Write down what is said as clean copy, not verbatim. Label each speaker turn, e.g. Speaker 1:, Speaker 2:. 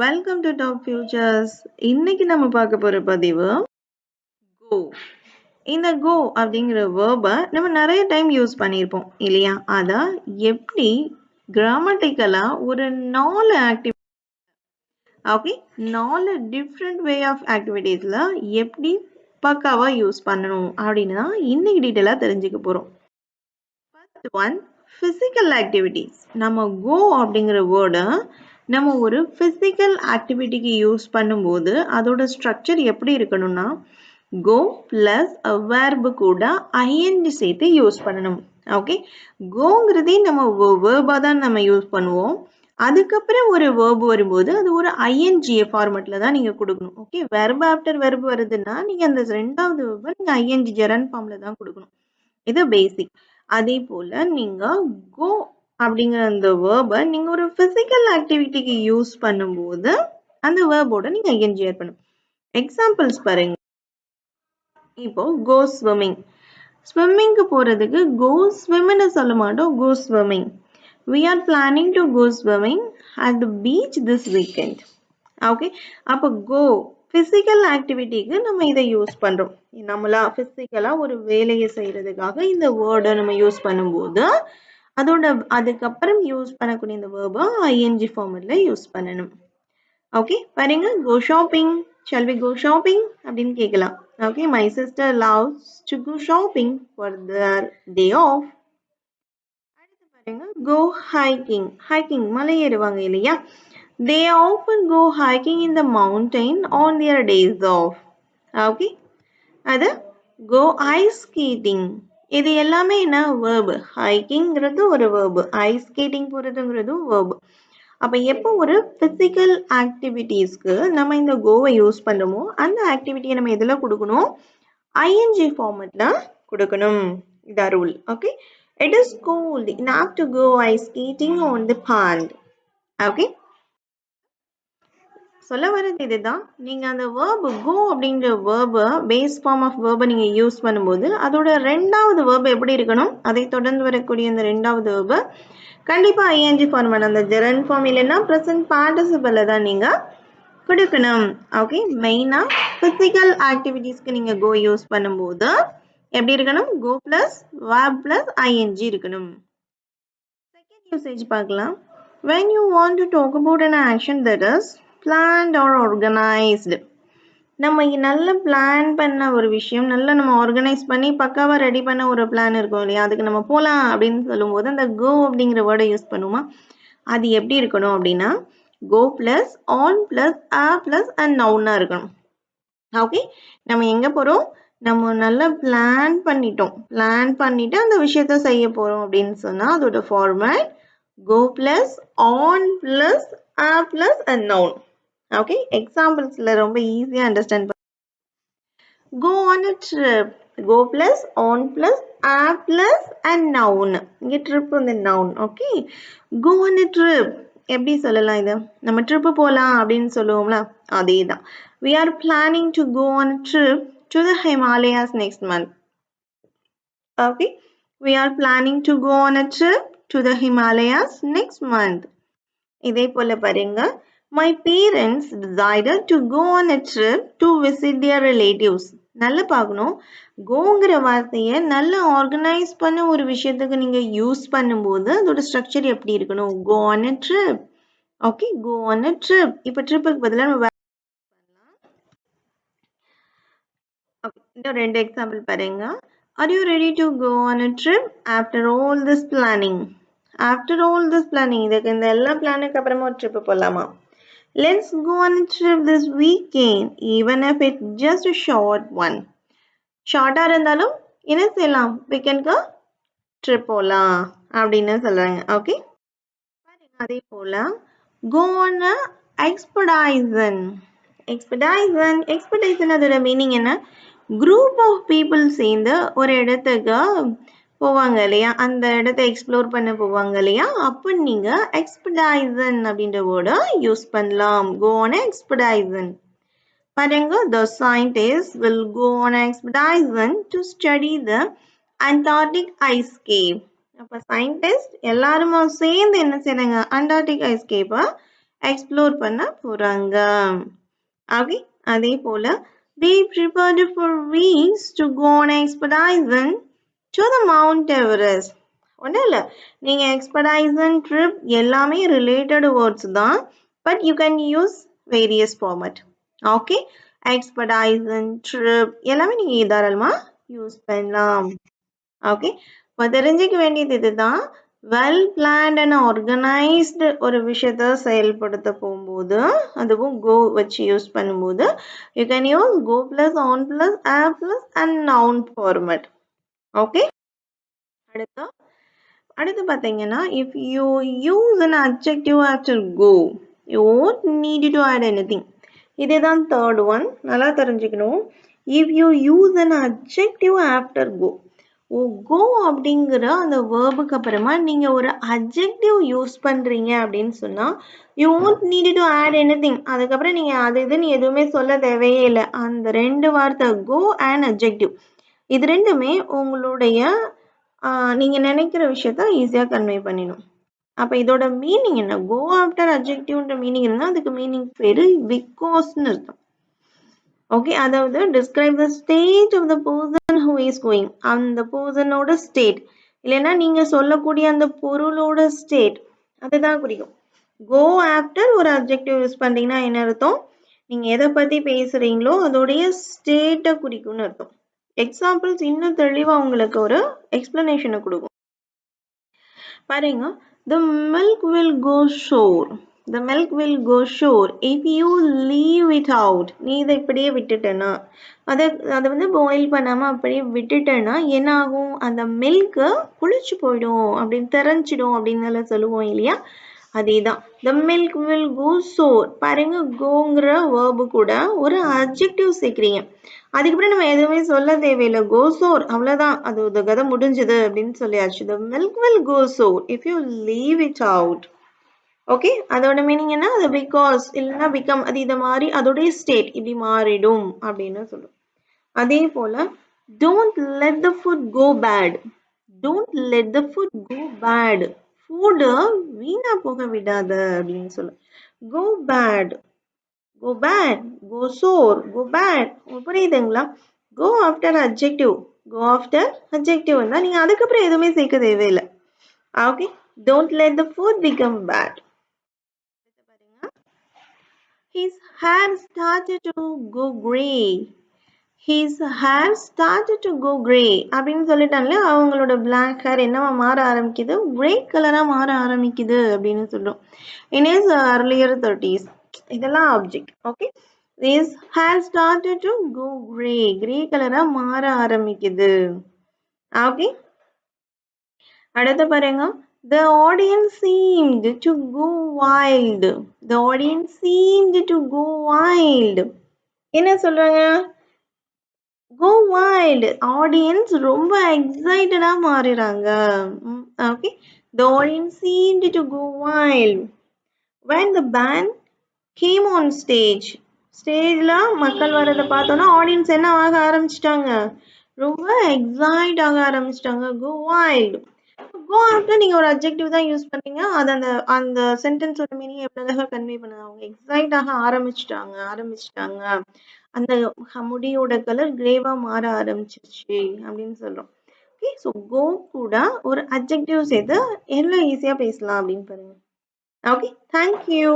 Speaker 1: Welcome to top features. இன்னைக்கு நம்ம பார்க்க போற பதிவு கோ. இந்த கோ அப்படிங்கிற வேர்பை நம்ம நிறைய டைம் யூஸ் பண்ணியிருப்போம் இல்லையா? அதை எப்படி கிராமட்டிக்கலா ஒரு 4 activity, okay, 4 different way of ஆக்டிவிட்டீஸ்ல எப்படி பக்காவா யூஸ் பண்ணணும் அப்படின்னு தான் இன்னைக்கு டீட்டெயிலாக தெரிஞ்சுக்க போறோம். First one, physical activities. நம்ம கோ அப்படிங்கிற வேர்டை நம்ம ஒரு ஃபிசிக்கல் ஆக்டிவிட்டிக்கு யூஸ் பண்ணும்போது அதோட ஸ்ட்ரக்சர் எப்படி இருக்கணும்னா கோ ப்ளஸ் வேர்பு கூட ஐஎன்ஜி சேர்த்து யூஸ் பண்ணணும். ஓகே, கோங்கிறதே நம்ம வேர்பாக தான் நம்ம யூஸ் பண்ணுவோம். அதுக்கப்புறம் ஒரு வேர்பு வரும்போது அது ஒரு ஐஎன்ஜி ஃபார்மெட்டில் தான் நீங்கள் கொடுக்கணும். ஓகே, வெர்பு ஆஃப்டர் வெர்பு வருதுன்னா நீங்கள் அந்த ரெண்டாவது வேர்பை நீங்கள் ஐஎன்ஜி ஜெரன் ஃபார்மில் தான் கொடுக்கணும். இது பேசிக். அதே போல் நீங்கள் கோ அப்படிங்கிற அந்த வேர்பை நீங்கள் ஒரு ஃபிசிக்கல் ஆக்டிவிட்டிக்கு யூஸ் பண்ணும்போது அந்த வேர்போட நீங்கள் ஐஎன்ஜி ஆட் பண்ணணும். எக்ஸாம்பிள்ஸ் பாருங்க. இப்போ கோ ஸ்விம்மிங். ஸ்விம்மிங்க்கு போகிறதுக்கு கோ ஸ்விம்னு சொல்ல மாட்டோம், கோ swimming. We are planning to go swimming at the beach this weekend. Okay, அப்போ கோ ஃபிசிக்கல் ஆக்டிவிட்டிக்கு நம்ம இதை யூஸ் பண்ணுறோம். நம்மளா ஃபிசிக்கலாக ஒரு வேலையை செய்கிறதுக்காக இந்த வேர்டை நம்ம யூஸ் பண்ணும்போது அதோட அதுக்கப்புறம் யூஸ் பண்ணக்கூடிய இந்த வேர்பை ஐஎன்ஜி ஃபார்மெட்டில் யூஸ் பண்ணணும். ஓகே, பாருங்க, go shopping. Shall we go shopping அப்படின்னு கேட்கலாம். Okay, my sister loves to go shopping for their day off. அடுத்து பாருங்க, கோ ஹைக்கிங். ஹைக்கிங் மலை ஏறுவாங்க இல்லையா? They often go hiking in the mountain on their days off. Okay, அது go ice skating. இது எல்லாமே என்ன verb? ஹைக்கிங்கிறது ஒரு verb, ஐஸ் ஸ்கேட்டிங் போகிறதுங்கிறது verb. அப்போ எப்போ ஒரு ஃபிசிக்கல் ஆக்டிவிட்டீஸ்க்கு நம்ம இந்த கோவை யூஸ் பண்ணுறோமோ அந்த ஆக்டிவிட்டியை நம்ம எதில் கொடுக்கணும்? ஐஎன்ஜி ஃபார்மெட்டில் கொடுக்கணும். இதான் rule. Okay, it is cold enough to go ice skating on the pond. Okay, சொல்ல வர்றது இதுதான். நீங்கள் அந்த வேர்பு கோ அப்படிங்கிற வேர்பை பேஸ் ஃபார்ம் ஆஃப் வேர்பை நீங்கள் யூஸ் பண்ணும்போது அதோட ரெண்டாவது வேர்பு எப்படி இருக்கணும்? அதை தொடர்ந்து வரக்கூடிய இந்த ரெண்டாவது வேர்பு கண்டிப்பாக ஐஎன்ஜி ஃபார்மேட், அந்த ஜெரன் ஃபார்ம் இல்லைன்னா ப்ரெசன்ட் பார்ட்டிசிபிளில் தான் நீங்கள் கொடுக்கணும். ஓகே, மெயினாக ஃபிசிக்கல் ஆக்டிவிட்டீஸ்க்கு நீங்கள் கோ யூஸ் பண்ணும்போது எப்படி இருக்கணும்? கோ ப்ளஸ் வேர்ப் ப்ளஸ் ஐஎன்ஜி இருக்கணும். செகண்ட் யூசேஜ் பார்க்கலாம். when you want to talk about an action that is planned or organized. நம்ம நல்ல பிளான் பண்ண ஒரு விஷயம், நல்லா நம்ம ஆர்கனைஸ் பண்ணி பக்காவாக ரெடி பண்ண ஒரு பிளான் இருக்கும் இல்லையா? அதுக்கு நம்ம போகலாம் அப்படின்னு சொல்லும்போது அந்த கோ அப்படிங்கிற வேர்டை யூஸ் பண்ணுவோமா? அது எப்படி இருக்கணும் அப்படின்னா go plus on plus a plus and நவுனாக இருக்கணும். ஓகே, நம்ம எங்கே போகிறோம்? நம்ம நல்லா பிளான் பண்ணிட்டு அந்த விஷயத்த செய்ய போகிறோம் அப்படின்னு சொன்னால் அதோட format go plus on plus a plus a noun. Okay, examples la romba easy understand. Go on a trip. Go plus on plus a plus a noun. இங்க trip வந்து noun. Okay, go on a trip. எப்படி சொல்லலாம்? இது நம்ம trip போகலாம் அப்படின்னு சொல்லுவோம்ல, அதே தான். We are planning to go on a trip to the Himalayas next month. Okay, we are planning to go on a trip to the Himalayas next month. இதே போல பாருங்க, my parents decided to go on a trip to visit their relatives. நல்லா பார்க்கணும், கோங்கிற வார்த்தையை நல்லா organise பண்ண ஒரு விஷயத்துக்கு நீங்கள் யூஸ் பண்ணும்போது அதோட ஸ்ட்ரக்சர் எப்படி இருக்கணும்? go on a trip. Okay, go on a trip. இப்போ ட்ரிப்புக்கு பதிலாக நம்ம இன்னும் 2 எக்ஸாம்பிள் பாருங்க. Are you ready to go on a trip after all this planning? After all this planning, இதுக்கு இந்த எல்லா பிளானுக்கு அப்புறமா ஒரு ட்ரிப்பு போகலாமா? Let's go on a trip this weekend, even if it's just a short one. ஷார்ட்டாக இருந்தாலும் என்ன செய்யலாம்? வீக்கெண்டுக்கு ட்ரிப் போகலாம் அப்படின்னு சொல்கிறாங்க. ஓகே, அதே போல் go on a expedition. Expedition அதோட மீனிங் என்ன? குரூப் ஆஃப் பீப்புள் சேர்ந்து ஒரு இடத்துக்கு போவாங்க இல்லையா? அந்த இடத்த எக்ஸ்ப்ளோர் பண்ண போவாங்க இல்லையா? அப்போ நீங்கள் எக்ஸ்பெடிஷன் அப்படின்ற வேர்டை யூஸ் பண்ணலாம். go on expedition. பாருங்க, the scientists will go on expedition to study the Antarctic ice cap. அப்போ சயின்டிஸ்ட் எல்லாருமே சேர்ந்து என்ன செய்றாங்க? அண்டார்டிக் ஐஸ் கேப்பை எக்ஸ்ப்ளோர் பண்ண போறாங்க. ஓகே, அதே போல they prepared for weeks to go on expedition to the Mount Everest. ஒன்றும் இல்லை, நீங்கள் எக்ஸ்படைசன் ட்ரிப் எல்லாமே ரிலேட்டட் வேர்ட்ஸ் தான், but you can use various format. Okay, expedition trip எல்லாமே நீங்கள் தாராளமாக யூஸ் பண்ணலாம். ஓகே, இப்போ தெரிஞ்சிக்க வேண்டியது இதுதான், வெல் பிளான்ட் அண்ட் ஆர்கனைஸ்டு ஒரு விஷயத்த செயல்படுத்த போகும்போது, அதுவும் கோ வச்சு யூஸ் பண்ணும்போது you can use go plus on plus a plus and noun format. Okay, அடுத்து பார்த்தீங்கன்னா, if you use an adjective after go you won't need to add anything. இதுதான் தேர்ட் ஒன், நல்லா தெரிஞ்சுக்கணும். If you use an adjective after go, go அப்படிங்கிற அந்த வேர்புக்கு அப்புறமா நீங்கள் ஒரு அட்ஜெக்டிவ் யூஸ் பண்ணுறீங்க அப்படின்னு சொன்னால் you won't need to add anything. அதுக்கப்புறம் நீங்கள் அது இதுன்னு எதுவுமே சொல்ல தேவையே இல்லை. அந்த ரெண்டு வார்த்தை கோ அண்ட் அட்ஜெக்டிவ், இது ரெண்டுமே உங்களுடைய நீங்கள் நினைக்கிற விஷயத்த ஈஸியாக கன்வே பண்ணிடும். அப்போ இதோட மீனிங் என்ன? கோ ஆஃப்டர் அட்ஜெக்டிவ்ன்ற மீனிங் இருந்தால் அதுக்கு மீனிங் பேர் பிகாஸ்ன்னு இருக்கும். ஓகே, அதாவது describe the state of the person who is going, அந்த பர்சனோட ஸ்டேட், இல்லைன்னா நீங்கள் சொல்லக்கூடிய அந்த பொருளோட ஸ்டேட், அதுதான் குறிக்கும். கோ ஆஃப்டர் ஒரு அட்ஜெக்டிவ் யூஸ் பண்ணிங்கன்னா என்ன அர்த்தம்? நீங்கள் எதை பற்றி பேசுகிறீங்களோ அதோடைய ஸ்டேட்டை குறிக்கும்னு அர்த்தம். எக்ஸாம்பிள்ஸ் இன்னும் தெளிவாக உங்களுக்கு ஒரு எக்ஸ்பிளனேஷனை கொடுக்கும். பாருங்க, the milk will go sour. The milk will go sour if you leave it out. நீ இதை இப்படியே விட்டுட்டேன்னா, அதை வந்து பாயில் பண்ணாமல் அப்படியே விட்டுட்டேன்னா என்ன ஆகும்? அந்த மில்க்கு புளிச்சு போயிடும், அப்படின்னு தெரிஞ்சிடும் அப்படின்னு சொல்லுவோம் இல்லையா? அதே தான், the milk will go sour. பாருங்க, கோங்கிற வேர்பு கூட ஒரு அட்ஜெக்டிவ் சேர்க்குறீங்க, அதுக்கப்புறம் நம்ம எதுவுமே சொல்ல தேவையில்லை, கோ சோர், அவ்வளோதான், அது கதை முடிஞ்சுது அப்படின்னு சொல்லியாச்சு. the milk will go sour if you leave it out. Okay, அதோட மீனிங் என்ன? அது பிகாஸ் இல்லைன்னா பிகம், அது இதை மாதிரி அதோடைய ஸ்டேட் இப்படி மாறிடும் அப்படின்னு சொல்லும். அதே போல don't let the food go bad. don't let the food go bad. Food வீணா போக விடாத அப்படின்னு சொல்லும். go bad, go bad, go sour, go bad. புரியுதுங்களா? go after adjective, go after adjective வந்தா நீங்க அதுக்கப்புறம் எதுவுமே சேர்க்க தேவையில்லை. Okay, don't let the food become bad. His hair started to go gray. His hair started to go gray அப்படின்னு சொல்லிட்டாங்களே, அவங்களோட black hair என்னவா மாற ஆரம்பிக்குது? grey கலராக மாற ஆரம்பிக்குது அப்படின்னு சொல்லும். in his earlier 30s. இதெல்லாம் object. Okay, his hair started to go gray, grey கலராக மாற ஆரம்பிக்குது. ஓகே, அடுத்து பாருங்க, the audience seemed to go wild. the audience seemed to go wild. என்ன சொல்றாங்க? go wild, audience ரொம்ப எக்ஸைட்டடா மாறிறாங்க. Okay, the audience seemed to go wild when the band came on stage. ஸ்டேஜில் மக்கள் வரதை பார்த்தோன்னா ஆடியன்ஸ் என்ன ஆக ஆரம்பிச்சிட்டாங்க? ரொம்ப எக்ஸைட் ஆக ஆரம்பிச்சிட்டாங்க. go wild. go ஆஃப்டர் நீங்கள் ஒரு அட்ஜெக்டிவ் தான் யூஸ் பண்ணீங்க, அது அந்த அந்த சென்டென்ஸோட மீனிங் எப்படியாக கன்வே பண்ணுங்க? அவங்க எக்ஸைட் ஆக ஆரம்பிச்சிட்டாங்க, அந்த முடியோட கலர் கிரேவாக மாற ஆரம்பிச்சிருச்சு அப்படின்னு சொல்கிறோம். ஓகே, ஸோ கோ கூட ஒரு அட்ஜெக்டிவ் சேர்த்து எவ்வளோ ஈஸியாக பேசலாம் அப்படின்னு பாருங்க. Okay, thank you.